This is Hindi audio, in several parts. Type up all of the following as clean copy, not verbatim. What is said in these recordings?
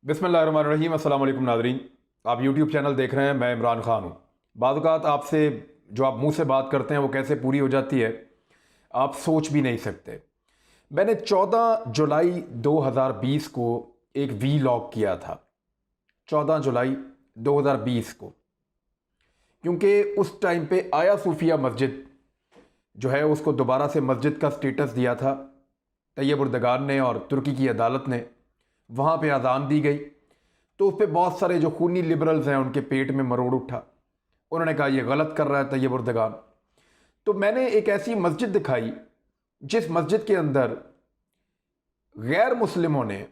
बिस्मिल्लाहिर्रहमानिर्रहीम। अस्सलाम वालेकुम नाज़रीन, आप यूट्यूब चैनल देख रहे हैं। मैं इमरान ख़ान हूँ। बाज़ औक़ात आपसे जो आप मुंह से बात करते हैं वो कैसे पूरी हो जाती है आप सोच भी नहीं सकते। मैंने 14 जुलाई 2020 को एक वीलॉग किया था। 14 जुलाई 2020 को, क्योंकि उस टाइम पे आया सूफिया मस्जिद जो है उसको दोबारा से मस्जिद का स्टेटस दिया था तैयब उर्दगान ने और तुर्की की अदालत ने। वहाँ पे अजान दी गई तो उस पर बहुत सारे जो खूनी लिबरल्स हैं उनके पेट में मरोड़ उठा। उन्होंने कहा यह गलत कर रहा है तैयब उर्दगान। तो मैंने एक ऐसी मस्जिद दिखाई जिस मस्जिद के अंदर गैर मुस्लिमों ने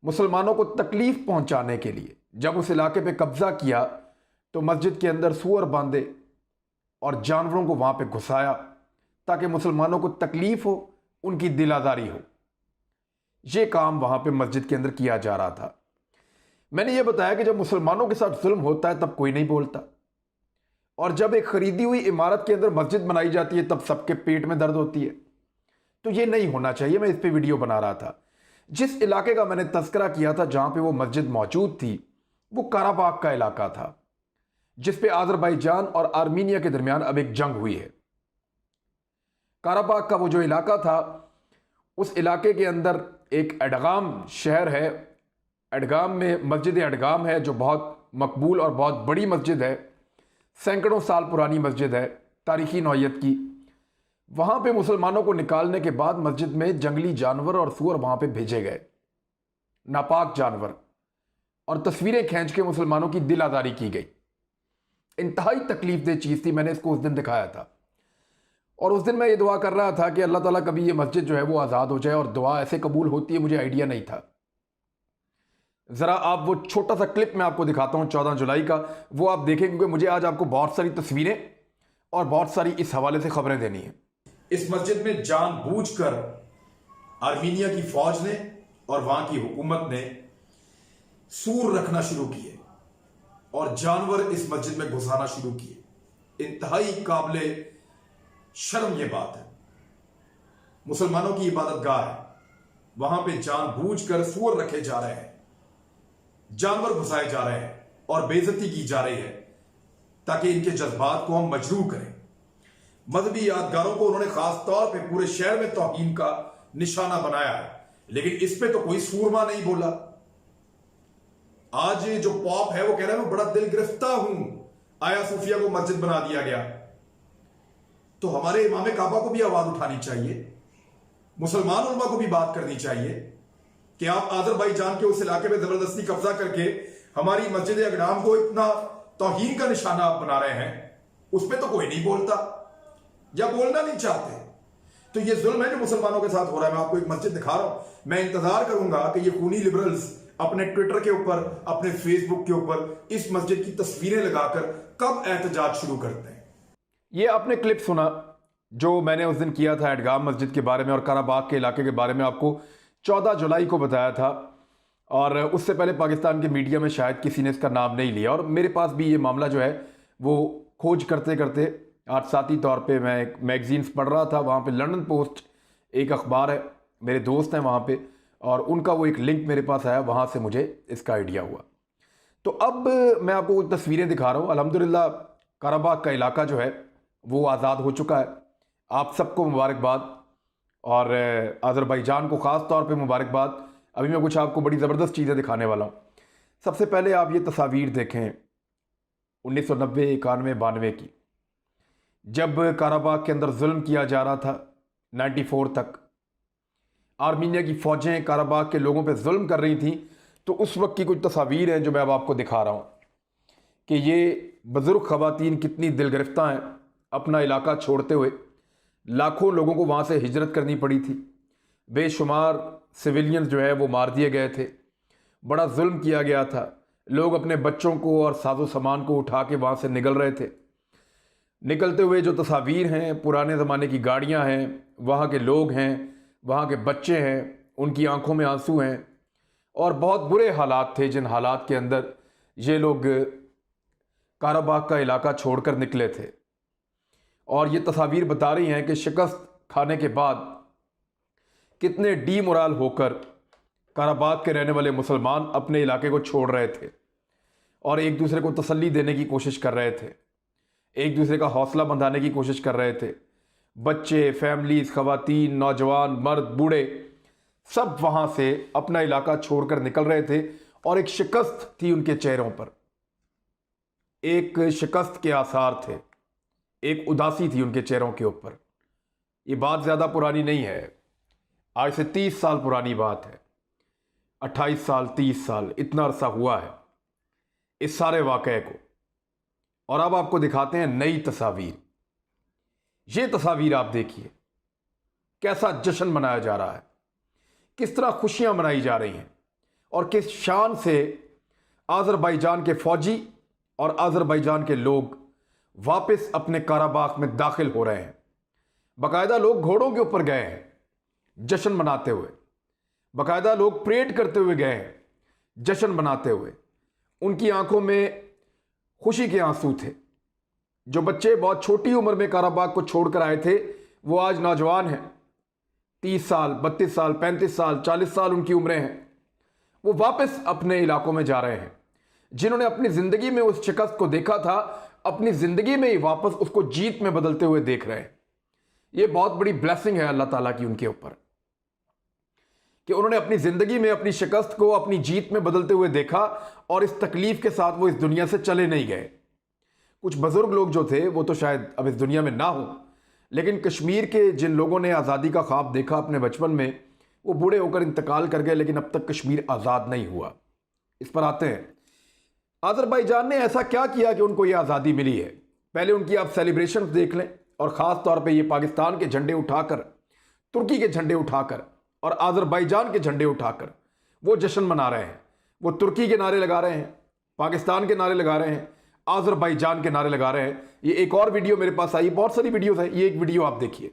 मुसलमानों को तकलीफ पहुंचाने के लिए जब उस इलाके पे कब्जा किया तो मस्जिद के अंदर सूअर बांधे और जानवरों को वहां पे घुसाया ताकि मुसलमानों को तकलीफ हो, उनकी दिल आज़ारी हो। यह काम वहां पे मस्जिद के अंदर किया जा रहा था। मैंने यह बताया कि जब मुसलमानों के साथ जुल्म होता है तब कोई नहीं बोलता, और जब एक खरीदी हुई इमारत के अंदर मस्जिद बनाई जाती है तब सबके पेट में दर्द होती है। तो यह नहीं होना चाहिए। मैं इस पे वीडियो बना रहा था। जिस इलाके का मैंने तस्करा किया था जहां पे वो मस्जिद मौजूद थी वो काराबाग का इलाका था, जिस पे आज़रबाईजान और आर्मीनिया के दरमियान अब एक जंग हुई है। काराबाग का वो जो इलाका था, उस इलाके के अंदर एक अडगाम शहर है। अडगाम में मस्जिद अडगाम है जो बहुत मकबूल और बहुत बड़ी मस्जिद है। सैकड़ों साल पुरानी मस्जिद है, तारीखी नौयत की। वहां पे मुसलमानों को निकालने के बाद मस्जिद में जंगली जानवर और सूअर वहां पे भेजे गए, नापाक जानवर, और तस्वीरें खींच के मुसलमानों की दिल आज़ारी की गई। इंतहाई तकलीफ दे चीज़ थी। मैंने इसको उस दिन दिखाया था और उस दिन मैं ये दुआ कर रहा था कि अल्लाह ताला कभी ये मस्जिद जो है वो आज़ाद हो जाए, और दुआ ऐसे कबूल होती है मुझे आइडिया नहीं था। ज़रा आप वो छोटा सा क्लिप मैं आपको दिखाता हूँ 14 जुलाई का, वो आप देखें, क्योंकि मुझे आज आपको बहुत सारी तस्वीरें और बहुत सारी इस हवाले से खबरें देनी है। इस मस्जिद में जानबूझकर आर्मीनिया की फौज ने और वहां की हुकूमत ने सूर रखना शुरू किए और जानवर इस मस्जिद में घुसाना शुरू किए। इंतहाई काबिले शर्म यह बात है। मुसलमानों की इबादत गाह है, वहां पे जानबूझकर सूअर रखे जा रहे हैं, जानवर घुसाए जा रहे हैं और बेइज्जती की जा रही है ताकि इनके जज्बात को हम मजरूह करें। मजहबी यादगारों को उन्होंने खास तौर पे पूरे शहर में तौहीन का निशाना बनाया है, लेकिन इस पे तो कोई सूरमा नहीं बोला। आज जो पॉप है वो कह रहा है मैं बड़ा दिल गिरफ्तार हूं, आया सूफिया को मस्जिद बना दिया गया। तो हमारे इमाम काबा को भी आवाज उठानी चाहिए, मुसलमान उलमा को भी बात करनी चाहिए कि आप आज़रबाईजान के उस इलाके में जबरदस्ती कब्जा करके हमारी मस्जिद अगडाम को इतना तौहीन का निशाना आप बना रहे हैं। उस पर तो कोई नहीं बोलता या बोलना नहीं चाहते। तो ये जुल्म है जो मुसलमानों के साथ हो रहा है। मैं आपको एक मस्जिद दिखा रहा हूं। मैं इंतजार करूंगा कि ये खूनी लिबरल्स अपने ट्विटर के ऊपर, अपने फेसबुक के ऊपर इस मस्जिद की तस्वीरें लगाकर कब एहतजाज शुरू करते हैं। ये आपने क्लिप सुना जो मैंने उस दिन किया था अडगाम मस्जिद के बारे में और काराबाग के इलाके के बारे में, आपको 14 जुलाई को बताया था। और उससे पहले पाकिस्तान के मीडिया में शायद किसी ने इसका नाम नहीं लिया, और मेरे पास भी ये मामला जो है वो खोज करते करते आज साथी तौर पे मैं एक मैगजीन्स पढ़ रहा था। वहाँ पे लंदन पोस्ट एक अखबार है, मेरे दोस्त हैं वहाँ पे, और उनका वो एक लिंक मेरे पास आया, वहाँ से मुझे इसका आइडिया हुआ। तो अब मैं आपको वो तस्वीरें दिखा रहा हूँ। अल्हम्दुलिल्लाह काराबाग का इलाका जो है वो आज़ाद हो चुका है। आप सबको मुबारकबाद, और आज़रबाईजान को ख़ास तौर पे मुबारकबाद। अभी मैं कुछ आपको बड़ी ज़बरदस्त चीज़ें दिखाने वाला हूँ। सबसे पहले आप ये तस्वीर देखें 1990, 91, 92 की, जब काराबाग के अंदर जुल्म किया जा रहा था। 94 तक आर्मीनिया की फ़ौजें काराबाग के लोगों पे जुल्म कर रही थी। तो उस वक्त की कुछ तस्वीर हैं जो मैं अब आपको दिखा रहा हूँ कि ये बुज़ुर्ग ख़वातीन कितनी दिलगिरफ्ता हैं अपना इलाका छोड़ते हुए। लाखों लोगों को वहाँ से हिजरत करनी पड़ी थी। बेशुमार सिविलियंस जो है वो मार दिए गए थे। बड़ा जुल्म किया गया था। लोग अपने बच्चों को और साजो सामान को उठा के वहाँ से निकल रहे थे। निकलते हुए जो तस्वीर हैं, पुराने ज़माने की गाड़ियाँ हैं, वहाँ के लोग हैं, वहाँ के बच्चे हैं, उनकी आंखों में आंसू हैं, और बहुत बुरे हालात थे जिन हालात के अंदर ये लोग काराबाग का इलाका छोड़कर निकले थे। और ये तस्वीर बता रही हैं कि शिकस्त खाने के बाद कितने डीमोरल होकर काराबाग के रहने वाले मुसलमान अपने इलाके को छोड़ रहे थे और एक दूसरे को तसल्ली देने की कोशिश कर रहे थे, एक दूसरे का हौसला बंधाने की कोशिश कर रहे थे। बच्चे, फैमिलीज, खवातीन, नौजवान, मर्द, बूढ़े सब वहाँ से अपना इलाका छोड़कर निकल रहे थे और एक शिकस्त थी उनके चेहरों पर, एक शिकस्त के आसार थे, एक उदासी थी उनके चेहरों के ऊपर। ये बात ज़्यादा पुरानी नहीं है, आज से 30 साल पुरानी बात है। 28 साल, 30 साल, इतना अरसा हुआ है इस सारे वाक़े को। और अब आपको दिखाते हैं नई तस्वीर। ये तस्वीर आप देखिए, कैसा जश्न मनाया जा रहा है, किस तरह खुशियां मनाई जा रही हैं और किस शान से आज़रबाईजान के फौजी और आज़रबाईजान के लोग वापस अपने काराबाग में दाखिल हो रहे हैं। बाकायदा लोग घोड़ों के ऊपर गए हैं जश्न मनाते हुए, बाकायदा लोग परेड करते हुए गए हैं जश्न मनाते हुए। उनकी आंखों में खुशी के आंसू थे। जो बच्चे बहुत छोटी उम्र में काराबाग को छोड़कर आए थे वो आज नौजवान हैं, 30 साल, 32 साल, 35 साल, 40 साल उनकी उम्रें हैं। वो वापस अपने इलाकों में जा रहे हैं। जिन्होंने अपनी ज़िंदगी में उस शिकस्त को देखा था, अपनी ज़िंदगी में ही वापस उसको जीत में बदलते हुए देख रहे हैं। ये बहुत बड़ी ब्लेसिंग है अल्लाह ताला की उनके ऊपर कि उन्होंने अपनी ज़िंदगी में अपनी शिकस्त को अपनी जीत में बदलते हुए देखा और इस तकलीफ़ के साथ वो इस दुनिया से चले नहीं गए। कुछ बुज़ुर्ग लोग जो थे वो तो शायद अब इस दुनिया में ना हो, लेकिन कश्मीर के जिन लोगों ने आज़ादी का ख्वाब देखा अपने बचपन में, वो बूढ़े होकर इंतकाल कर गए, लेकिन अब तक कश्मीर आज़ाद नहीं हुआ। इस पर आते हैं, आज़रबाईजान ने ऐसा क्या किया कि उनको ये आज़ादी मिली है। पहले उनकी आप सेलिब्रेशन देख लें, और ख़ास तौर पे ये पाकिस्तान के झंडे उठाकर, तुर्की के झंडे उठाकर और आज़रबाईजान के झंडे उठाकर वो जश्न मना रहे हैं। वो तुर्की के नारे लगा रहे हैं, पाकिस्तान के नारे लगा रहे हैं, आज़रबाईजान के नारे लगा रहे हैं। ये एक और वीडियो मेरे पास आई, बहुत सारी वीडियोस है, ये एक वीडियो आप देखिए।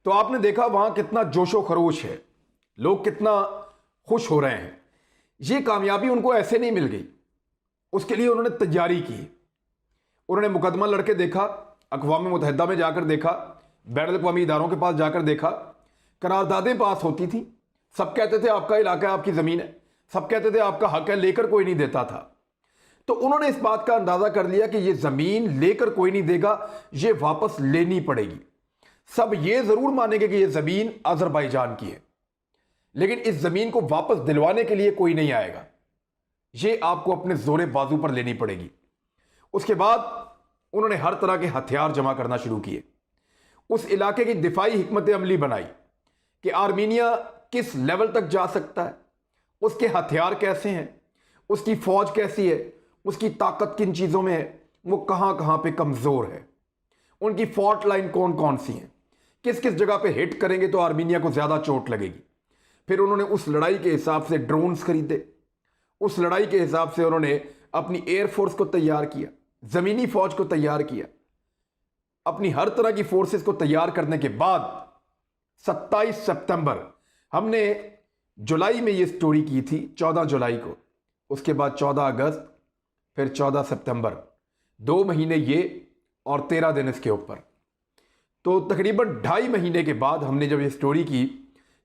तो आपने देखा वहां कितना जोशो खरोश है, लोग कितना खुश हो रहे हैं। ये कामयाबी उनको ऐसे नहीं मिल गई, उसके लिए उन्होंने तैयारी की। उन्होंने मुकदमा लड़के देखा, अक़वाम मुत्तहिदा में जाकर देखा, बैनुल अक़वामी इदारों के पास जाकर देखा, करारदादें पास होती थी। सब कहते थे आपका इलाका है, आपकी ज़मीन है, सब कहते थे आपका हक है, लेकर कोई नहीं देता था। तो उन्होंने इस बात का अंदाज़ा कर लिया कि ये ज़मीन लेकर कोई नहीं देगा, ये वापस लेनी पड़ेगी। सब ये ज़रूर मानेंगे कि ये ज़मीन आज़रबाईजान की है, लेकिन इस ज़मीन को वापस दिलवाने के लिए कोई नहीं आएगा, ये आपको अपने ज़ोरे बाजू पर लेनी पड़ेगी। उसके बाद उन्होंने हर तरह के हथियार जमा करना शुरू किए। उस इलाके की दिफाई हिकमत अमली बनाई कि आर्मीनिया किस लेवल तक जा सकता है, उसके हथियार कैसे हैं, उसकी फ़ौज कैसी है, उसकी ताकत किन चीज़ों में है, वो कहाँ कहाँ पे कमज़ोर है, उनकी फॉल्ट लाइन कौन कौन सी हैं, किस किस जगह पे हिट करेंगे तो आर्मीनिया को ज़्यादा चोट लगेगी। फिर उन्होंने उस लड़ाई के हिसाब से ड्रोन्स खरीदे, उस लड़ाई के हिसाब से उन्होंने अपनी एयरफोर्स को तैयार किया, ज़मीनी फ़ौज को तैयार किया। अपनी हर तरह की फोर्सेस को तैयार करने के बाद 27 सितंबर, हमने जुलाई में ये स्टोरी की थी, 14 जुलाई को, उसके बाद 14 अगस्त, फिर 14 सितंबर, 2 महीने ये और 13 दिन इसके ऊपर। तो तकरीबन 2.5 महीने के बाद हमने जब ये स्टोरी की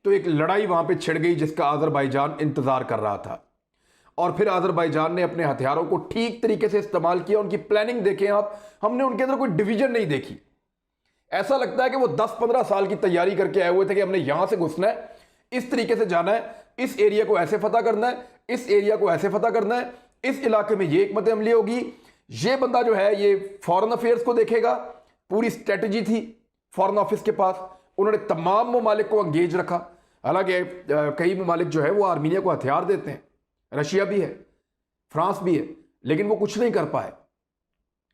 तो एक लड़ाई वहाँ पे छिड़ गई जिसका आज़रबाईजान इंतज़ार कर रहा था। और फिर आज़रबाईजान ने अपने हथियारों को ठीक तरीके से इस्तेमाल किया। उनकी प्लानिंग देखें आप, हमने उनके अंदर कोई डिवीजन नहीं देखी। ऐसा लगता है कि वो 10-15 साल की तैयारी करके आए हुए थे कि हमने यहां से घुसना है, इस तरीके से जाना है, इस एरिया को ऐसे फतह करना है, इस एरिया को ऐसे फतह करना है, इस इलाके में ये हिकमत अमली होगी, ये बंदा जो है ये फॉरेन अफेयर्स को देखेगा। पूरी स्ट्रेटजी थी फॉरेन ऑफिस के पास। उन्होंने तमाम ममालिक को अंगेज रखा। हालांकि कई ममालिक जो है वो आर्मीनिया को हथियार देते हैं, रशिया भी है, फ्रांस भी है, लेकिन वो कुछ नहीं कर पाए।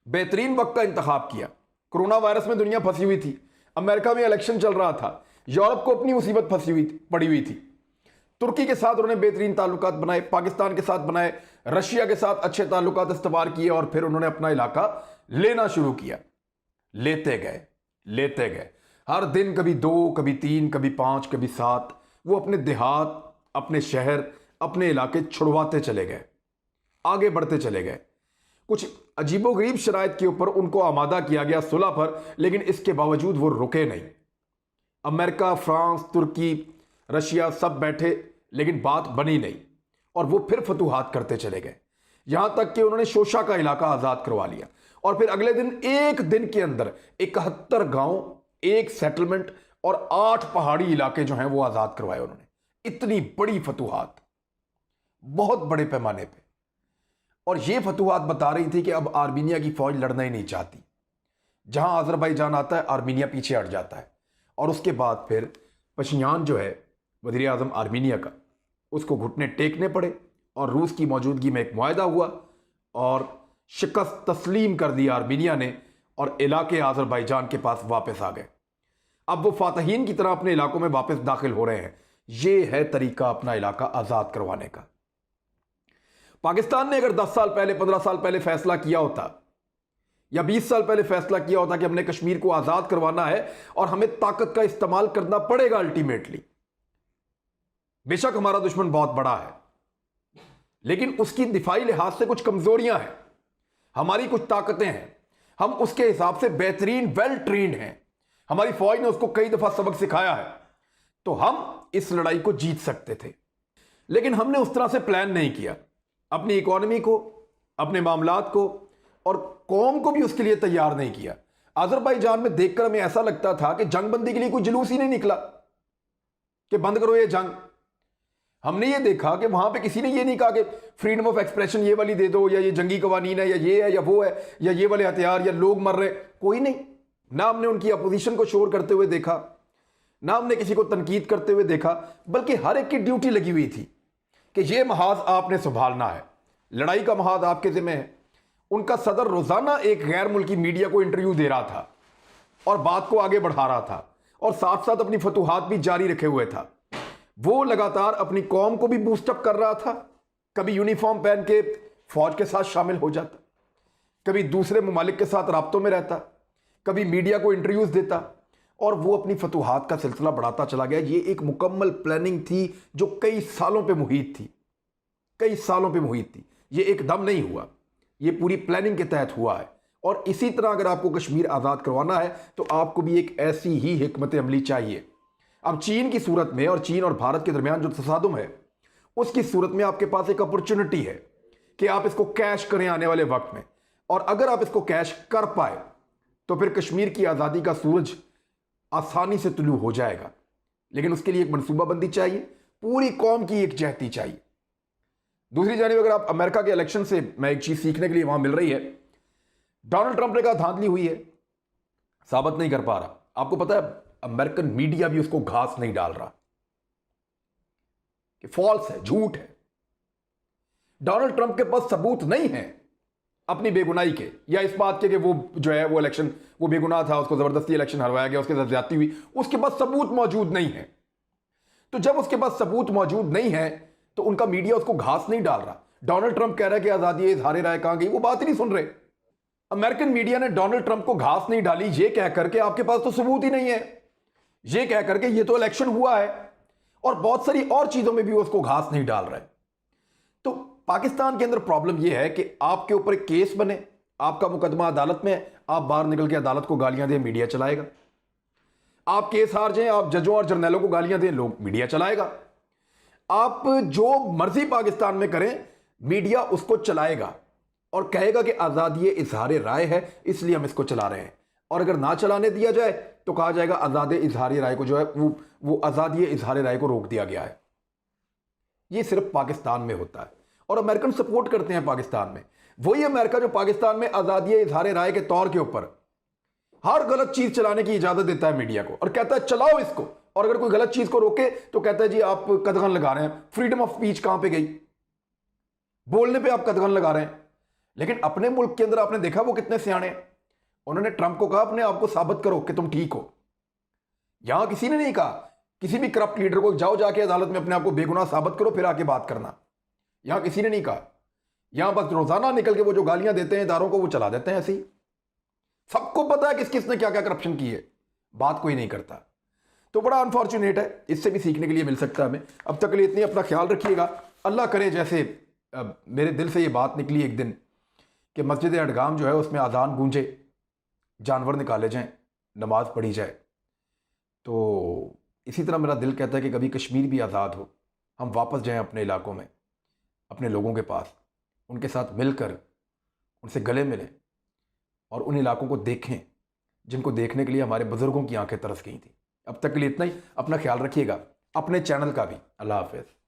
बेहतरीन वक्त का इंतखाब किया। कोरोना वायरस में दुनिया फंसी हुई थी, अमेरिका में इलेक्शन चल रहा था, यूरोप को अपनी मुसीबत फंसी हुई पड़ी हुई थी। तुर्की के साथ उन्होंने बेहतरीन ताल्लुकात बनाए, पाकिस्तान के साथ बनाए, रशिया के साथ अच्छे ताल्लुकात इस्तेमाल किए और फिर उन्होंने अपना इलाका लेना शुरू किया। लेते गए, हर दिन कभी 2, कभी 3, कभी 5, कभी 7, वो अपने देहात, अपने शहर, अपने इलाके छुड़वाते चले गए। आगे बढ़ते चले गए। कुछ अजीबोगरीब शराइत के ऊपर उनको आमादा किया गया सुलह पर, लेकिन इसके बावजूद वो रुके नहीं। अमेरिका, फ्रांस, तुर्की, रशिया सब बैठे, लेकिन बात बनी नहीं और वो फिर फतूहात करते चले गए, यहां तक कि उन्होंने शोशा का इलाका आजाद करवा लिया। और फिर अगले दिन, एक दिन के अंदर 71 गांव, एक सेटलमेंट और 8 पहाड़ी इलाके जो हैं वो आजाद करवाए उन्होंने। इतनी बड़ी फतूहात, बहुत बड़े पैमाने पे। और ये फतूहात बता रही थी कि अब आर्मीनिया की फौज लड़ना ही नहीं चाहती। जहां अजरबैजान आता है, आर्मीनिया पीछे हट जाता है। और उसके बाद फिर पशियान जो है वज़ीर आज़म आर्मीनिया का, उसको घुटने टेकने पड़े और रूस की मौजूदगी में एक मुआहदा हुआ और शिकस्त तस्लीम कर दी आर्मीनिया ने और इलाके अजरबैजान के पास वापस आ गए। अब वो फातहीन की तरह अपने इलाकों में वापस दाखिल हो रहे हैं। ये है तरीका अपना इलाका आज़ाद करवाने का। पाकिस्तान ने अगर 10 साल पहले, 15 साल पहले फैसला किया होता या 20 साल पहले फैसला किया होता कि हमने कश्मीर को आज़ाद करवाना है और हमें ताकत का इस्तेमाल करना पड़ेगा अल्टीमेटली, बेशक हमारा दुश्मन बहुत बड़ा है, लेकिन उसकी दिफाई लिहाज से कुछ कमजोरियां हैं, हमारी कुछ ताकतें हैं, हम उसके हिसाब से बेहतरीन, वेल ट्रेन्ड हैं, हमारी फौज ने उसको कई दफा सबक सिखाया है, तो हम इस लड़ाई को जीत सकते थे। लेकिन हमने उस तरह से प्लान नहीं किया। अपनी इकोनॉमी को, अपने मामलात को और कौम को भी उसके लिए तैयार नहीं किया। अजरबैजान में देखकर हमें ऐसा लगता था कि जंगबंदी के लिए कोई जुलूस ही नहीं निकला कि बंद करो ये जंग। हमने ये देखा कि वहां पे किसी ने ये नहीं कहा कि फ्रीडम ऑफ एक्सप्रेशन ये वाली दे दो, या ये जंगी कवानीन है, या ये है, या वो है, या ये वाले हथियार, या लोग मर रहे। कोई नहीं। ना हमने उनकी अपोजिशन को शोर करते हुए देखा, ना हमने किसी को तनकीद करते हुए देखा, बल्कि हर एक की ड्यूटी लगी हुई थी कि ये महाज आपने संभालना है, लड़ाई का महाज आपके जिम्मे है। उनका सदर रोजाना एक गैर मुल्की मीडिया को इंटरव्यू दे रहा था और बात को आगे बढ़ा रहा था और साथ साथ अपनी फतूहात भी जारी रखे हुए था। वो लगातार अपनी कौम को भी बूस्टअप कर रहा था। कभी यूनिफॉर्म पहन के फौज के साथ शामिल हो जाता, कभी दूसरे ममालिक के साथ राब्तों में रहता, कभी मीडिया को इंटरव्यूज देता और वो अपनी फतूहात का सिलसिला बढ़ाता चला गया। ये एक मुकम्मल प्लानिंग थी जो कई सालों पे मुहित थी, कई सालों पे मुहित थी। ये एकदम नहीं हुआ, ये पूरी प्लानिंग के तहत हुआ है। और इसी तरह अगर आपको कश्मीर आज़ाद करवाना है तो आपको भी एक ऐसी ही हिकमत अमली चाहिए। अब चीन की सूरत में और चीन और भारत के दरमियान जो तसादुम है, उसकी सूरत में आपके पास एक अपॉर्चुनिटी है कि आप इसको कैश करें आने वाले वक्त में। और अगर आप इसको कैश कर पाए तो फिर कश्मीर की आज़ादी का सूरज आसानी से तुलू हो जाएगा। लेकिन उसके लिए एक मनसूबाबंदी चाहिए, पूरी कौम की एक जहती चाहिए। दूसरी जानिब अगर आप अमेरिका के इलेक्शन से मैं एक चीज सीखने के लिए वहां मिल रही है, डोनाल्ड ट्रंप ने कहा धांधली हुई है, साबित नहीं कर पा रहा। आपको पता है अमेरिकन मीडिया भी उसको घास नहीं डाल रहा कि फॉल्स है, झूठ है। डोनाल्ड ट्रंप के पास सबूत नहीं है अपनी बेगुनाही के या इस बात के कि वो जो है वो इलेक्शन वो बेगुनाह था, उसको जबरदस्ती इलेक्शन हरवाया गया, उसके साथ ज्यादती हुई। उसके पास सबूत मौजूद नहीं है। तो जब उसके पास सबूत मौजूद नहीं है तो उनका मीडिया उसको घास नहीं डाल रहा। डोनाल्ड ट्रंप कह रहा है कि आजादी इजहार राय कहां गई, वो बात ही नहीं सुन रहे। अमेरिकन मीडिया ने डोनाल्ड ट्रंप को घास नहीं डाली ये कह करके आपके पास तो सबूत ही नहीं है, ये कह करके ये तो इलेक्शन हुआ है, और बहुत सारी और चीजों में भी उसको घास नहीं डाल रहा है। तो पाकिस्तान के अंदर प्रॉब्लम यह है कि आपके ऊपर एक केस बने, आपका मुकदमा अदालत में है, आप बाहर निकल के अदालत को गालियां दें, मीडिया चलाएगा। आप केस हार जाएं, आप जजों और जर्नैलों को गालियां दें, लोग मीडिया चलाएगा। आप जो मर्जी पाकिस्तान में करें, मीडिया उसको चलाएगा और कहेगा कि आजादी इजहार राय है इसलिए हम इसको चला रहे हैं। और अगर ना चलाने दिया जाए तो कहा जाएगा आजाद इजहार राय को जो है वो आजादी इजहार राय को रोक दिया गया है। ये सिर्फ पाकिस्तान में होता है और अमेरिकन सपोर्ट करते हैं पाकिस्तान में। वही अमेरिका जो पाकिस्तान में आजादी इजहार राय के तौर के ऊपर हर गलत चीज चलाने की इजाजत देता है मीडिया को और कहता है चलाओ इसको, और अगर कोई गलत चीज को रोके तो कहता है जी आप कदगन लगा रहे हैं, फ्रीडम ऑफ स्पीच कहां पे गई, बोलने पे आप कदगन लगा रहे हैं। लेकिन अपने मुल्क के अंदर आपने देखा वो कितने सियाने हैं। उन्होंने ट्रंप को कहा अपने आप को साबित करो कि तुम ठीक हो। यहां किसी ने नहीं कहा किसी भी करप्ट लीडर को जाओ जाके अदालत में अपने आप को बेगुनाह साबित करो फिर आके बात करना। यहां किसी ने नहीं कहा। यहां बस रोजाना निकल के वो जो गालियां देते हैं इदारों को वो चला देते हैं ऐसे ही। सबको पता है किस किस ने क्या क्या करप्शन की है, बात कोई नहीं करता। तो बड़ा अनफॉर्चुनेट है, इससे भी सीखने के लिए मिल सकता है हमें। अब तक के लिए इतनी, अपना ख्याल रखिएगा। अल्लाह करे जैसे मेरे दिल से ये बात निकली एक दिन कि मस्जिद अडगाम जो है उसमें अजान गूंजे, जानवर निकाले जाएं, नमाज पढ़ी जाए। तो इसी तरह मेरा दिल कहता है कि कभी कश्मीर भी आज़ाद हो, हम वापस जाएं अपने इलाकों में, अपने लोगों के पास, उनके साथ मिलकर उनसे गले मिलें और उन इलाकों को देखें जिनको देखने के लिए हमारे बुज़ुर्गों की आंखें तरस गई थी। अब तक के लिए इतना ही। अपना ख्याल रखिएगा, अपने चैनल का भी। अल्लाह हाफ़िज़।